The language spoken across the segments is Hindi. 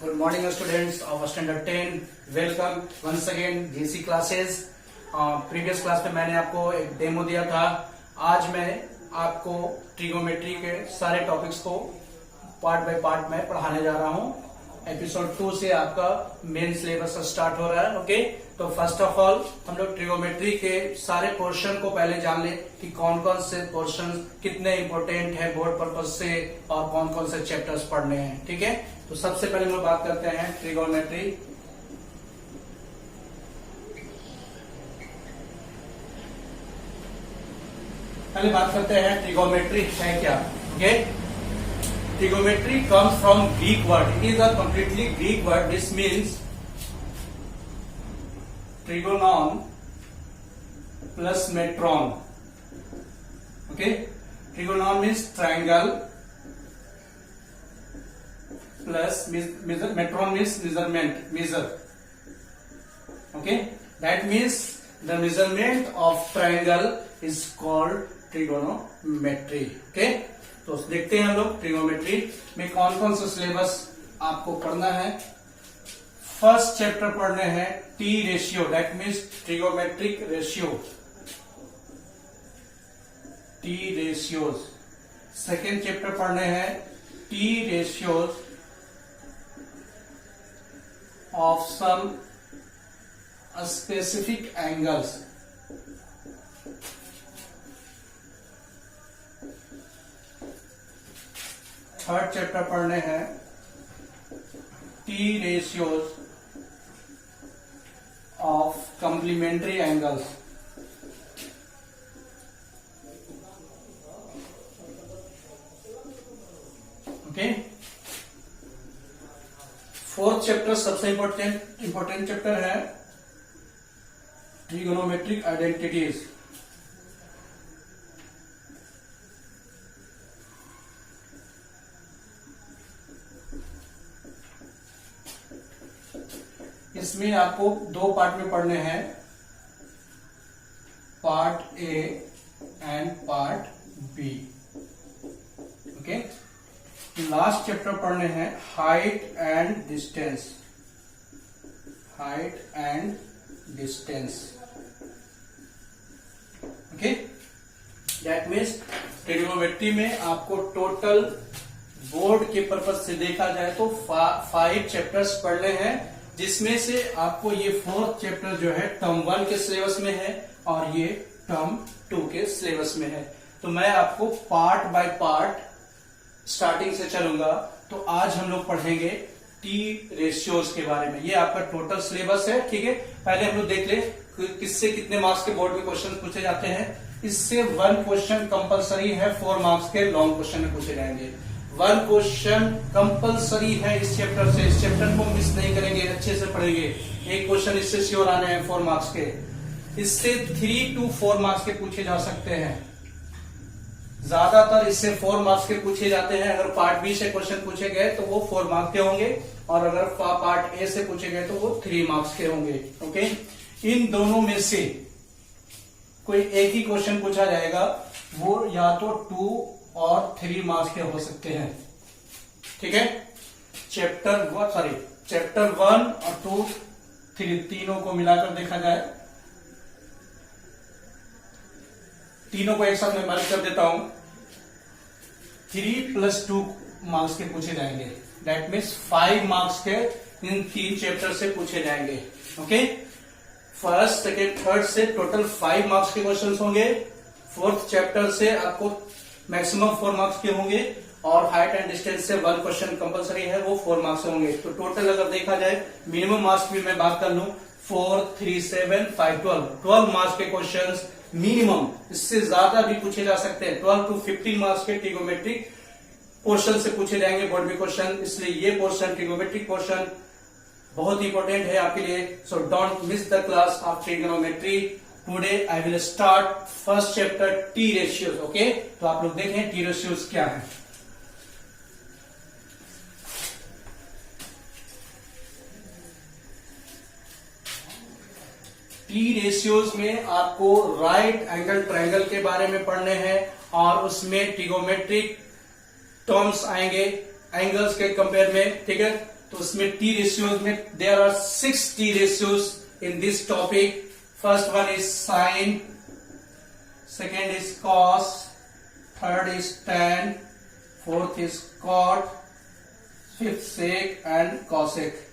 Good morning students of standard 10. Welcome once again GC classes. Previous class में मैंने आपको एक डेमो दिया था. आज मैं आपको ट्रिगोमेट्री के सारे टॉपिक्स को पार्ट बाय पार्ट में पढ़ाने जा रहा हूं. एपिसोड 2 से आपका मेन सिलेबस स्टार्ट हो रहा है. ओके, तो फर्स्ट ऑफ ऑल हम लोग ट्रिगोमेट्री के सारे पोर्शन को पहले जान ले कि कौन कौन से पोर्शन कितने इंपॉर्टेंट है बोर्ड पर्पज से और कौन कौन से चैप्टर्स पढ़ने हैं. ठीक है, तो सबसे पहले हम लोग बात करते हैं ट्रिगोमेट्री. पहले बात करते हैं ट्रिगोमेट्री है क्या. Okay, trigonometry comes from Greek word. It is a completely Greek word. This means trigonon plus metron. Okay, trigonon means triangle plus metron means measurement, measure. Okay, that means the measurement of triangle is called trigonometry. Okay, तो देखते हैं हम लोग ट्रिगोमेट्री में कौन कौन सा सिलेबस आपको पढ़ना है. फर्स्ट चैप्टर पढ़ने हैं T ratio, that means trigonometric ratio, T ratios. Second chapter पढ़ने हैं T ratios of some specific angles. Third chapter पढ़ने हैं T ratios of complementary angles. Okay, fourth chapter सबसे इंपॉर्टेंट चैप्टर है ट्रिगोनोमेट्रिक आइडेंटिटीज. इसमें आपको दो पार्ट में पढ़ने हैं, part A and part B. Okay, last chapter पढ़ने हैं height and distance, height and distance. Okay, that means trigonometry में आपको टोटल बोर्ड के पर्पज से देखा जाए तो 5 चैप्टर्स पढ़ने हैं, जिसमें से आपको ये फोर्थ चैप्टर जो है टर्म 1 के सिलेबस में है और ये टर्म 2 के सिलेबस में है. तो मैं आपको पार्ट बाय पार्ट स्टार्टिंग से चलूंगा. तो आज हम लोग पढ़ेंगे टी रेशियोज के बारे में. ये आपका टोटल सिलेबस है. ठीक है, पहले हम लोग देख ले किससे कितने मार्क्स के बोर्ड में क्वेश्चन पूछे जाते हैं. इससे 1 क्वेश्चन कंपलसरी है, 4 मार्क्स के लॉन्ग क्वेश्चन में पूछे जाएंगे. 1 क्वेश्चन कंपलसरी है इस चैप्टर से. इस चैप्टर को मिस नहीं करेंगे, अच्छे से पढ़ेंगे. एक क्वेश्चन इससे श्योर आने हैं 4 मार्क्स के. इससे 3 to 4 मार्क्स के पूछे जा सकते हैं. ज्यादातर इससे 4 मार्क्स के पूछे जाते हैं. अगर पार्ट बी से क्वेश्चन पूछे गए तो वो 4 मार्क्स के होंगे, और अगर पार्ट ए से पूछे गए तो वो 3 मार्क्स के होंगे. ओके, इन दोनों में से कोई एक ही क्वेश्चन पूछा जाएगा, वो या तो 2 और 3 मार्क्स के हो सकते हैं. ठीक है, चैप्टर 1 और 2, 3 तीनों को मिलाकर देखा जाए, तीनों को एक साथ मैं मर्ज कर देता हूं. 3 + 2 मार्क्स के पूछे जाएंगे. दैट मीन्स 5 मार्क्स के इन 3 चैप्टर से पूछे जाएंगे. ओके, फर्स्ट सेकेंड थर्ड से टोटल 5 मार्क्स के क्वेश्चंस होंगे. फोर्थ चैप्टर से आपको मैक्सिमम 4 मार्क्स के होंगे, और हाइट एंड डिस्टेंस से 1 क्वेश्चन कंपलसरी है, वो 4 मार्क्स होंगे. तो टोटल अगर देखा जाए मिनिमम मार्क्स भी मैं बात कर लूं, 4, 3, 7, 5, 12 मार्क्स के क्वेश्चंस मिनिमम. इससे ज्यादा भी पूछे जा सकते हैं. 12 to 15 मार्क्स के ट्रिगोमेट्रिक पोर्शन से पूछे जाएंगे बोर्ड में क्वेश्चन. इसलिए ये पोर्शन ट्रिगोमेट्रिक पोर्शन बहुत इंपॉर्टेंट है आपके लिए. So don't miss the class of trigonometry. Today I will start first chapter T ratios. Okay, तो आप लोग देखें टी रेशियोज क्या है. टी रेशियोज में आपको राइट एंगल ट्रायंगल के बारे में पढ़ने हैं और उसमें ट्रिगोमेट्रिक टर्म्स आएंगे एंगल्स के कंपेयर में, ठीक है। तो उसमें टी रेशियोज में there are 6 T ratios in this topic. First one is sine, second is cos, third is tan, fourth is cot, fifth sec and cosec.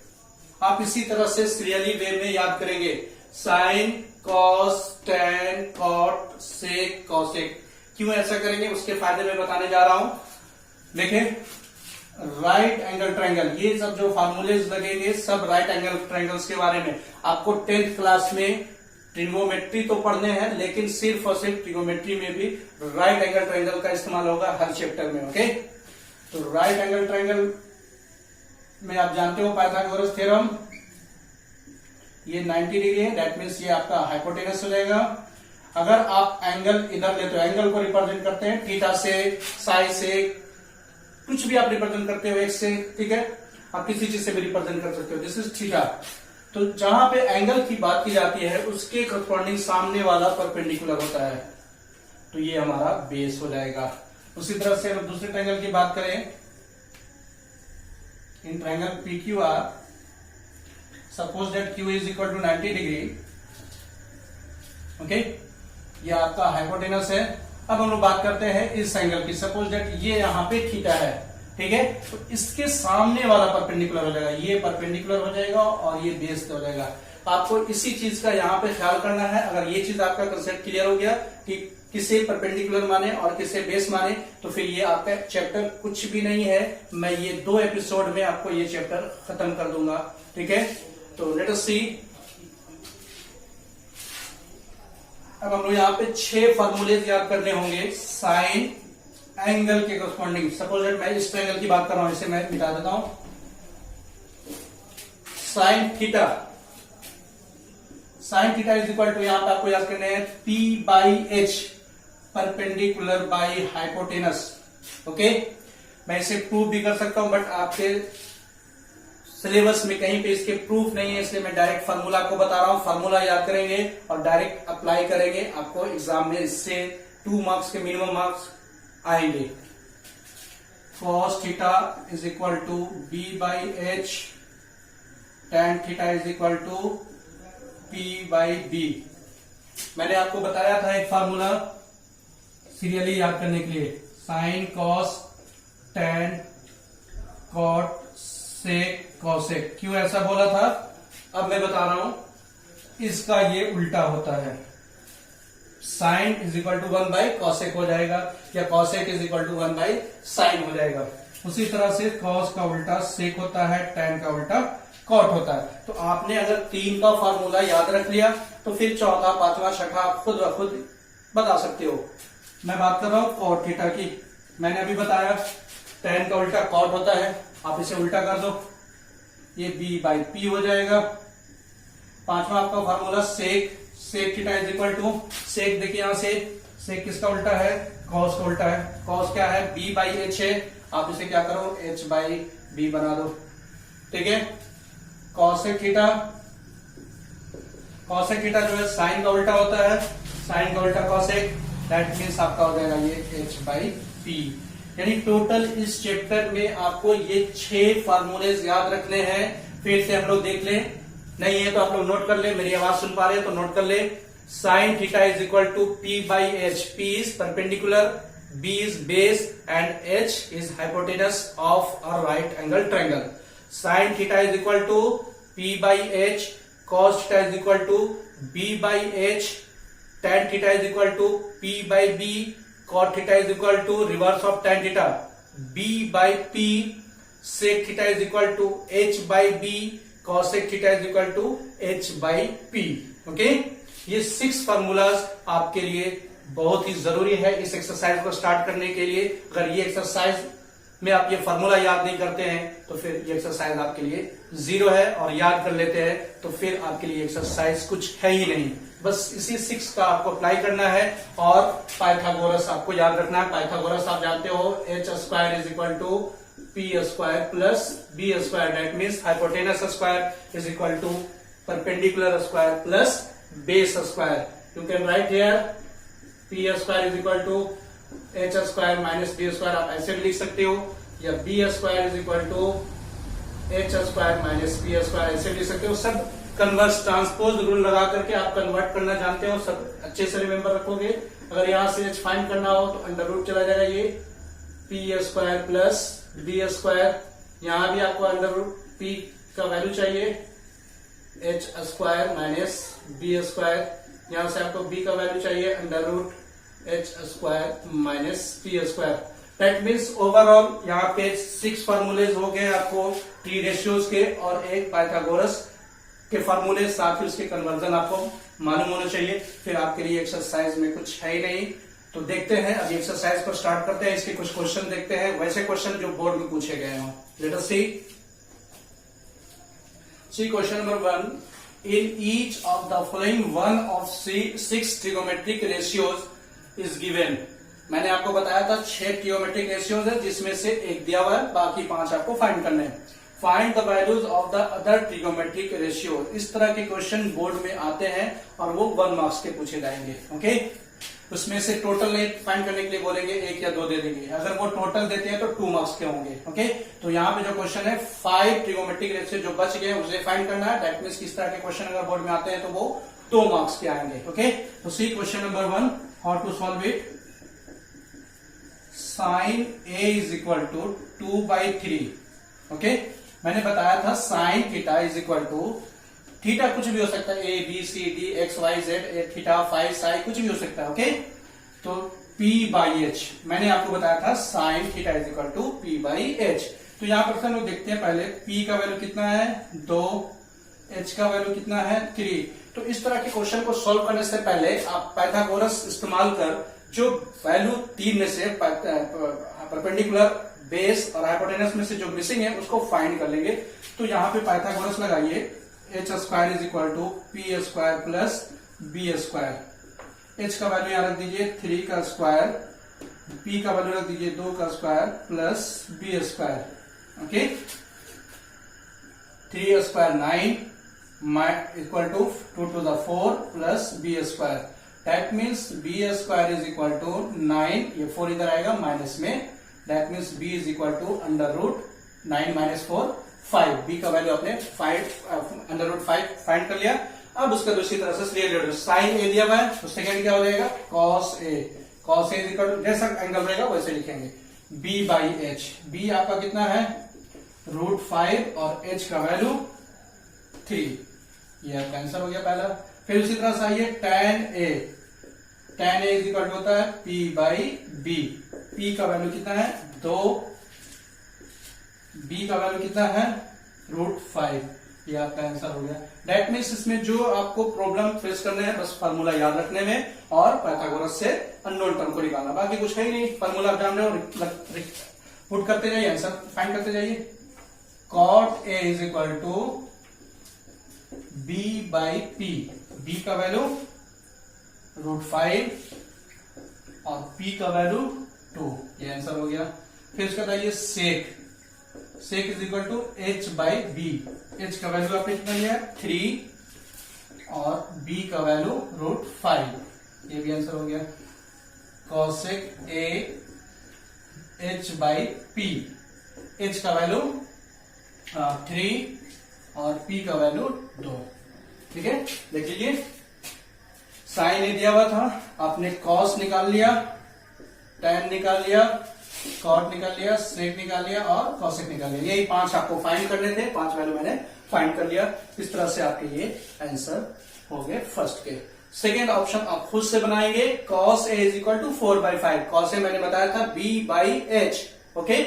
आप इसी तरह से सीरियली वे में याद करेंगे. Sine, cos, tan, cot, sec, cosec. क्यों ऐसा करेंगे उसके फायदे में बताने जा रहा हूं. देखें, राइट एंगल ट्रायंगल, ये सब जो फार्मूलेज लगेंगे सब राइट एंगल ट्रायंगल्स के बारे में. आपको 10th क्लास में ट्रिग्नोमेट्री तो पढ़ने हैं, लेकिन सिर्फ और सिर्फ ट्रिग्नोमेट्री में भी राइट एंगल ट्रायंगल का इस्तेमाल होगा हर चैप्टर में. ओके, तो राइट एंगल ट्रायंगल में आप जानते हो पाइथागोरस थ्योरम, ये 90 डिग्री है, दैट मीन्स ये आपका हाइपोटेनस हो जाएगा. अगर आप एंगल इधर लेते हो, एंगल को रिप्रेजेंट करते हैं थीटा से, साई से, कुछ भी आप रिप्रेजेंट करते हो एक से, ठीक है, आप किसी चीज से भी रिप्रेजेंट कर सकते हो. This is theta. तो जहां पे एंगल की बात की जाती है उसके करस्पॉन्डिंग सामने वाला परपेंडिकुलर होता है, तो ये हमारा बेस हो जाएगा. उसी तरह से अगर दूसरे ट्रायंगल की बात करें, in triangle PQR, suppose that Q is equal to 90 degree. Okay, ये आपका हाइपोटेनस है. अब हम लोग बात करते हैं इस एंगल की. सपोज दैट ये यहाँ पे थीटा है, ठीक है, तो इसके सामने वाला परपेंडिकुलर हो जाएगा, ये परपेंडिकुलर हो जाएगा और ये बेस हो जाएगा. आपको इसी चीज का यहाँ पे ख्याल करना है. अगर ये चीज आपका कंसेप्ट क्लियर हो गया कि किसे परपेंडिकुलर माने और किसे बेस माने, तो फिर ये आपका चैप्टर कुछ भी नहीं है. मैं ये 2 एपिसोड में आपको ये चैप्टर खत्म कर दूंगा. ठीक है, तो लेट अस सी. अब हम लोग यहाँ पे 6 फॉर्मूलेज याद करने होंगे साइन एंगल के करस्पॉन्डिंग. सपोज दैट मैं इस ट्रायंगल की बात कर रहा हूं, इसे मैं मिटा देता हूं. Sine theta, sine theta is equal to, यहां पे आपको याद करना है P by H, perpendicular by hypotenuse. Okay, मैं इसे प्रूव भी कर सकता हूं, बट आपके सिलेबस में कहीं पे इसके प्रूफ नहीं है, इसलिए मैं डायरेक्ट फार्मूला आपको बता रहा हूं. फार्मूला याद करेंगे और डायरेक्ट अप्लाई करेंगे. आपको एग्जाम में इससे 2 मार्क्स के मिनिमम मार्क्स आएंगे. cos theta is equal to B by H, tan theta is equal to P by B. मैंने आपको बताया था एक फार्मूला सीरियली याद करने के लिए, sign, cos, tan, cot, sec, cosec. क्यों ऐसा बोला था अब मैं बता रहा हूं. इसका ये उल्टा होता है. Sine is equal to 1 by cosec हो जाएगा, या cosec is equal to 1 by sine हो जाएगा. उसी तरह से कॉस का उल्टा सेक होता है, टैन का उल्टा कॉट होता है. तो आपने अगर 3 का फार्मूला याद रख लिया तो फिर चौथा, पांचवा, छठा आप खुद ब खुद बता सकते हो. मैं बात कर रहा हूं कॉट थीटा की. मैंने अभी बताया टैन का उल्टा कॉट होता है, आप इसे उल्टा कर दो, ये B बाई P हो जाएगा. पांचवा आपका formula sec, sec theta is equal to, sec देखिए यहां से, सेक किसका उल्टा है, कॉस का उल्टा है. कॉस क्या है, B बाई H है, आप इसे क्या करो, H बाई B बना दो. ठीक है, कॉसेक थीटा, कॉसेक थीटा जो है साइन का उल्टा होता है, साइन का उल्टा कॉसेक, दैट मीन्स आपका हो जाएगा ये H बाई P. यानी टोटल इस चैप्टर में आपको ये 6 फार्मूलेज याद रखने हैं. फिर से हम लोग देख लें, नहीं है तो आप लोग नोट कर ले, मेरी आवाज सुन पा रहे हैं तो नोट कर ले. Sine theta is equal to P by H. P is perpendicular, B is base and H is hypotenuse of a right angle triangle. Sine theta is equal to P by H, cos theta is equal to B by H, tan theta is equal to P by B, cot theta is equal to reverse of tan theta B by P, sec theta is equal to H by B, cosec theta is equal to H by P. Okay, ये 6 फार्मूलाज आपके लिए बहुत ही जरूरी है इस एक्सरसाइज को स्टार्ट करने के लिए. अगर ये एक्सरसाइज में आप ये फार्मूला याद नहीं करते हैं तो फिर ये एक्सरसाइज आपके लिए 0 है, और याद कर लेते हैं तो फिर आपके लिए एक्सरसाइज कुछ है ही नहीं. बस इसी 6 का आपको अप्लाई करना है. और पाइथागोरस आपको याद रखना है. पाइथागोरस आप जानते हो, h square is equal to P square plus B square, that means hypotenuse square is equal to perpendicular square plus base square. You can write here P square is equal to h square minus B square, आप ऐसे भी लिख सकते हो, या B square is equal to H square minus P square, ऐसे लिख सकते हो। सब कन्वर्स ट्रांसपोज रूल लगा करके आप कन्वर्ट करना जानते हो, सब अच्छे से रिमेंबर रखोगे। अगर यहां से एच फाइंड करना हो तो अंडर रूट चला जाएगा, ये P square plus B square, यहां भी आपको अंडर रूट पी का वैल्यू चाहिए, H square minus B square, यहां से आपको बी का वैल्यू चाहिए under root H square minus P square. That means overall यहाँ पे 6 फार्मूलेज हो गए आपको टी रेशियोज के, और एक पाइथागोरस के फार्मूले, साथ ही उसके कन्वर्जन आपको मालूम होना चाहिए। फिर आपके लिए एक्सरसाइज में कुछ है ही नहीं, तो देखते हैं अभी एक्सरसाइज को स्टार्ट करते हैं। इसके कुछ क्वेश्चन देखते हैं, वैसे क्वेश्चन जो बोर्ड में पूछे गए हों। Let us see question number 1। In each of the following one of 6 trigonometric ratios is given. मैंने आपको बताया था 6 ट्रिगोमेट्रिक रेशियोज है, जिसमें से एक दिया हुआ है, बाकी 5 आपको फाइंड करने हैं। Find the values of the other trigonometric ratio. इस तरह के क्वेश्चन बोर्ड में आते हैं और वो 1 मार्क्स के पूछे जाएंगे। ओके, उसमें से टोटल नहीं फाइंड करने के लिए बोलेंगे, 1 या 2 दे देंगे। अगर वो टोटल देते हैं तो 2 मार्क्स के होंगे। ओके, तो यहाँ पे जो क्वेश्चन है 5 ट्रिगोमेट्रिक रेशियो जो बच गए उसे फाइंड करना है। दैट मींस किस तरह के क्वेश्चन अगर बोर्ड में आते हैं तो वो 2 मार्क्स के आएंगे। ओके, तो see question number 1, how to solve it. Sine A is equal to 2/3। Okay, मैंने बताया था sine theta is equal to, theta कुछ भी हो सकता है, A B C D X Y Z, theta phi psi कुछ भी हो सकता है। ओके, तो P बाई एच मैंने आपको बताया था sine theta is equal to P by H. तो यहां पर हम लोग देखते हैं पहले P का वैल्यू कितना है 2, H का वैल्यू कितना है 3। तो इस तरह के क्वेश्चन को सॉल्व करने से पहले आप पाइथागोरस इस्तेमाल कर जो वैल्यू 3 में से परपेंडिकुलर बेस और हाइपोटेनस में से जो मिसिंग है उसको फाइंड कर लेंगे। तो यहाँ पे पाइथागोरस लगाइए, H square is equal to P square plus B square. एच का वैल्यू यहाँ रख दीजिए 3 का स्क्वायर, पी का वैल्यू रख दीजिए 2 का square plus B square. Okay, 3 square 9 equal to 2 to the 4 plus B square. That means B square is equal to 9, ये 4 इधर आएगा माइनस में, that means b is equal to under root 9 minus 4 5। b का वैल्यू आपने अंडर रूट 5 फाइंड कर लिया। अब उसका दूसरी तरह से साइन ए दिया हुआ है, तो सेकेंड क्या हो जाएगा cos A. Cos A is equal to जैसा एंगल रहेगा वैसे लिखेंगे b बाई एच। b आपका कितना है रूट 5 और h का वैल्यू 3, ये आपका आंसर हो गया पहला। फिर उसी तरह से आइए tan a। tan a is equal to होता है p बाई b। p का वैल्यू कितना है 2, b का वैल्यू कितना है रूट 5, ये आपका आंसर हो गया। दैट मीन्स इसमें जो आपको प्रॉब्लम फेस करने हैं बस फार्मूला याद रखने में और पाइथागोरस से अननोन टर्म को निकालना, बाकी कुछ है ही नहीं। फार्मूला आप जान रहे हो, पुट करते जाइए, आंसर फाइंड करते जाइए। cot a is equal to b by p। b का वैल्यू रूट 5 और p का वैल्यू 2, ये आंसर हो गया। फिर उसके बाद आइए sec. Sec is equal to h by B. h का वैल्यू आपने कितना लिया 3 और b का वैल्यू रूट 5, ये भी आंसर हो गया। Cosec a h by p। h का वैल्यू 3 और p का वैल्यू 2। ठीक है, देख लीजिए साइन ए दिया हुआ था, आपने कॉस निकाल लिया, tan निकाल लिया, कॉट निकाल लिया, सेक निकाल लिया और कॉसेक निकाल लिया। यही 5 आपको फाइंड करने थे, 5 वैल्यू मैंने फाइंड कर लिया। इस तरह से आपके ये आंसर हो गए फर्स्ट के। सेकेंड ऑप्शन आप खुद से बनाएंगे, cos a is equal to 4/5। cos a मैंने बताया था b by H. Okay,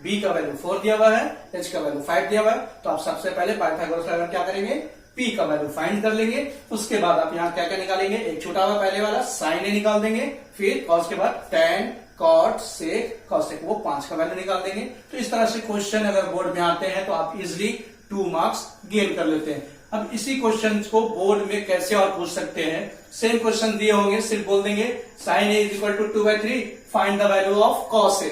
b का वैल्यू 4 दिया हुआ है, h का वैल्यू 5 दिया हुआ है, तो आप सबसे पहले पाइथागोरस लगाकर क्या करेंगे p का वैल्यू फाइंड कर लेंगे। उसके बाद आप यहाँ क्या क्या निकालेंगे, एक छोटा हुआ पहले वाला साइन ए निकाल देंगे, फिर cos के बाद tan कॉट सेक कॉसेक, वो 5 का वैल्यू निकाल देंगे। तो इस तरह से क्वेश्चन अगर बोर्ड में आते हैं तो आप इजिली 2 मार्क्स गेन कर लेते हैं। अब इसी क्वेश्चन को बोर्ड में कैसे और पूछ सकते हैं, सेम क्वेश्चन दिए होंगे, सिर्फ बोल देंगे sine A is equal to 2/3, find the value of cos A.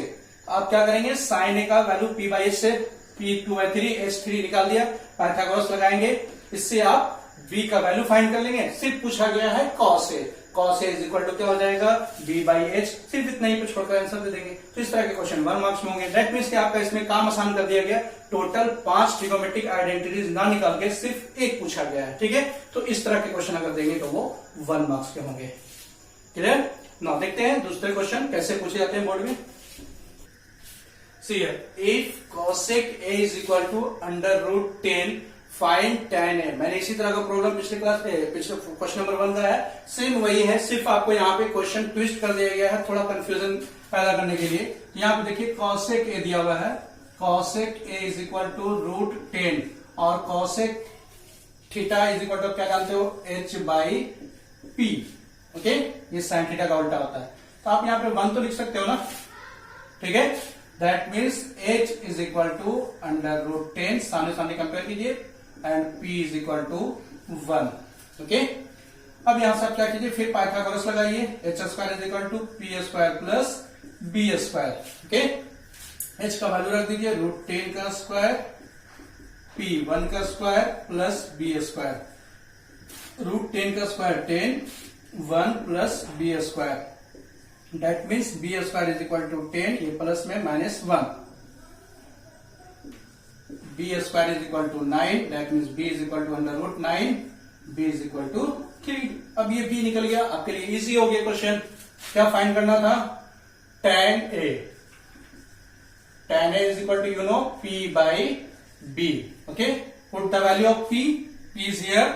आप क्या करेंगे, साइन ए का वैल्यू p बाई एच से p 2/3 h3 निकाल दिया, पाइथागोरस लगाएंगे, इससे आप b का वैल्यू फाइंड कर लेंगे। सिर्फ पूछा गया है cos A, cos A is equal to क्या हो जाएगा b बाई एच, सिर्फ इतना ही कुछ छोड़कर आंसर दे देंगे। तो इस तरह के क्वेश्चन 1 मार्क्स में होंगे। दैट मीन्स कि आपका इसमें काम आसान कर दिया गया, टोटल 5 ट्रिगोमेट्रिक आइडेंटिटीज ना निकाल के सिर्फ एक पूछा गया है, ठीक है। तो इस तरह के क्वेश्चन अगर देंगे तो वो 1 मार्क्स के होंगे। क्लियर? नाउ देखते हैं दूसरे क्वेश्चन कैसे पूछे जाते हैं बोर्ड में। See here, if cosec A is equal to under root 10 find tan A। मैंने इसी तरह का प्रॉब्लम पिछले क्वेश्चन नंबर 1 का है, सेम वही है, सिर्फ आपको यहाँ पे क्वेश्चन ट्विस्ट कर दिया गया है थोड़ा कंफ्यूजन पैदा करने के लिए। यहाँ पे देखिए cosec A दिया हुआ है, cosec A is equal to root 10 और cosec theta is equal to क्या जानते हो h बाई p। ओके, ये साइन थीटा का उल्टा होता है। तो आप यहाँ पे 1 तो लिख सकते हो ना, ठीक है। That means h is equal to under root 10, सामने सामने कंपेयर कीजिए, and p is equal to 1। Okay, अब यहां से आप क्या कीजिए, फिर पाइथागोरस लगाइए, h square is equal to p square plus b square. Okay, h का वैल्यू रख दीजिए रूट 10 का स्क्वायर, p 1 का square plus b square. Root 10 का square 10, 1 plus b square. That means b square is equal to 10, ये प्लस में minus 1, b square is equal to 9, that means b is equal to under root 9, b is equal to 3। अब ये b निकल गया, आपके लिए इजी हो गया क्वेश्चन। क्या फाइंड करना था, tan A। tan A is equal to you know p by b। Okay, put the value of p is here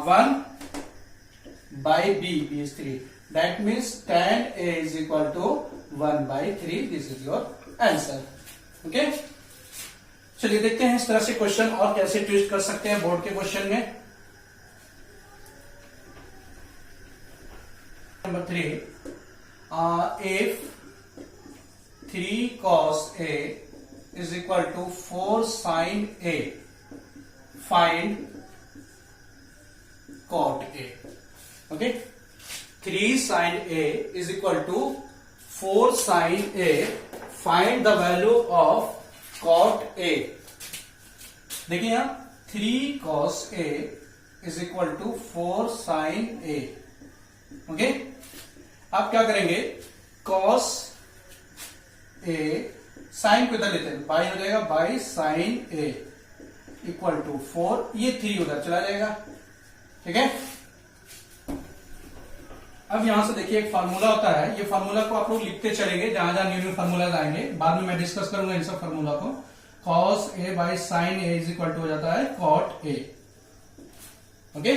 1 by b is 3। That means tan A is equal to 1 by 3. This is your answer. Okay? चलिए देखते हैं इस तरह से क्वेश्चन और कैसे ट्विस्ट कर सकते हैं बोर्ड के क्वेश्चन में। Number 3, if 3 cos A is equal to 4 sin A, find cot A. Okay? 3 sin A is equal to 4 sin A. Find the value of cot A. देखिए यहां 3 cos A is equal to 4 sin A. Okay, आप क्या करेंगे, cos A साइन को इधर लेते हैं, बाई हो जाएगा by sine A equal to 4, ये 3 उधर चला जाएगा, ठीक है। अब यहां से देखिए एक फार्मूला होता है, ये फार्मूला को आप लोग लिखते चलेंगे जहां जहां न्यू न्यू फार्मूलाज आएंगे, बाद में मैं डिस्कस करूंगा इन सब फार्मूला को। cos A by sine A is equal to हो जाता है cot A। Okay,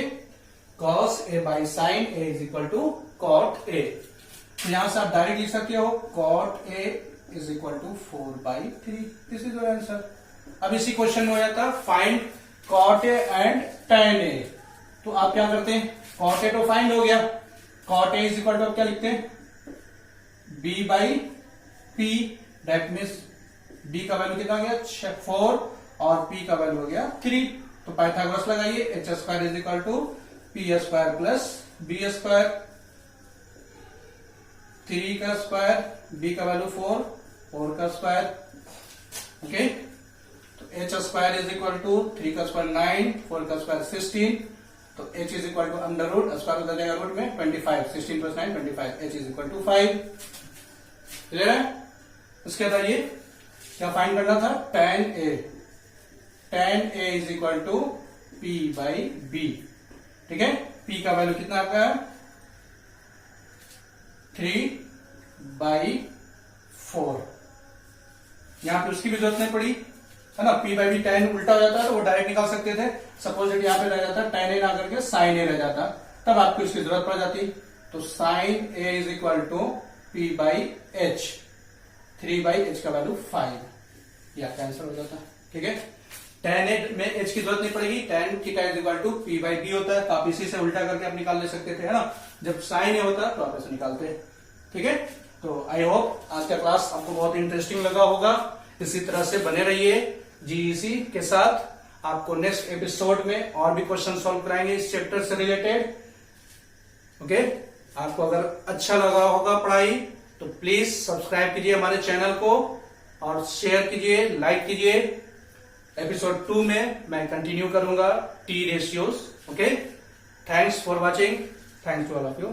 cos A by sine A is equal to cot A। तो यहां से आप डायरेक्ट लिख सकते हो cot A is equal to 4 by 3। This is your answer. अब इसी क्वेश्चन में हो जाता है find cot A and tan A। तो आप क्या करते हैं, cot A तो फाइंड हो गया, cot A is equal to क्या लिखते हैं, b by p। That means b का वैल्यू कितना हो गया 4 और p का वैल्यू हो गया 3। तो पाइथागोरस लगाइए, h square is equal to p square plus b square. 3 का स्क्वायर, b का वैल्यू 4, 4 का स्क्वायर। ओके, तो h square is equal to 3 का स्क्वायर 9, 4 का स्क्वायर 16। तो h is equal to under root, square हो जाएगा रूट में 25, 16 plus 9 25, h is equal to 5। Clear है? उसके बाद ये क्या फाइंड करना था, tan A। tan A is equal to p by b, ठीक है। p का वैल्यू कितना आपका है 3 बाई 4। यहां पे उसकी भी जरूरत नहीं पड़ी, है ना। p बाई b tan उल्टा हो जाता है तो वो डायरेक्ट निकाल सकते थे। सपोज यहां पे रह जाता tan A ना करके sin A रह जाता, तब आपको इसकी जरूरत पड़ जाती। तो sin A is equal to p by h, 3 by h का वैल्यू 5, या कैंसिल हो जाता, ठीक है। tan A में h की जरूरत नहीं पड़ेगी, tan theta is equal to p by b होता है, तो आप इसी से उल्टा करके आप निकाल ले सकते थे, है ना। जब sin A होता तो आप ऐसे निकालते, ठीक है। तो आई होप आज का क्लास आपको बहुत इंटरेस्टिंग लगा होगा। इसी तरह से बने रहिए जीईसी के साथ। आपको नेक्स्ट एपिसोड में और भी क्वेश्चन सॉल्व कराएंगे इस चैप्टर से रिलेटेड। ओके, आपको अगर अच्छा लगा होगा पढ़ाई तो प्लीज सब्सक्राइब कीजिए हमारे चैनल को और शेयर कीजिए, लाइक कीजिए। एपिसोड 2 में मैं कंटिन्यू करूंगा T ratios. Okay, thanks for watching. Thanks to all of you.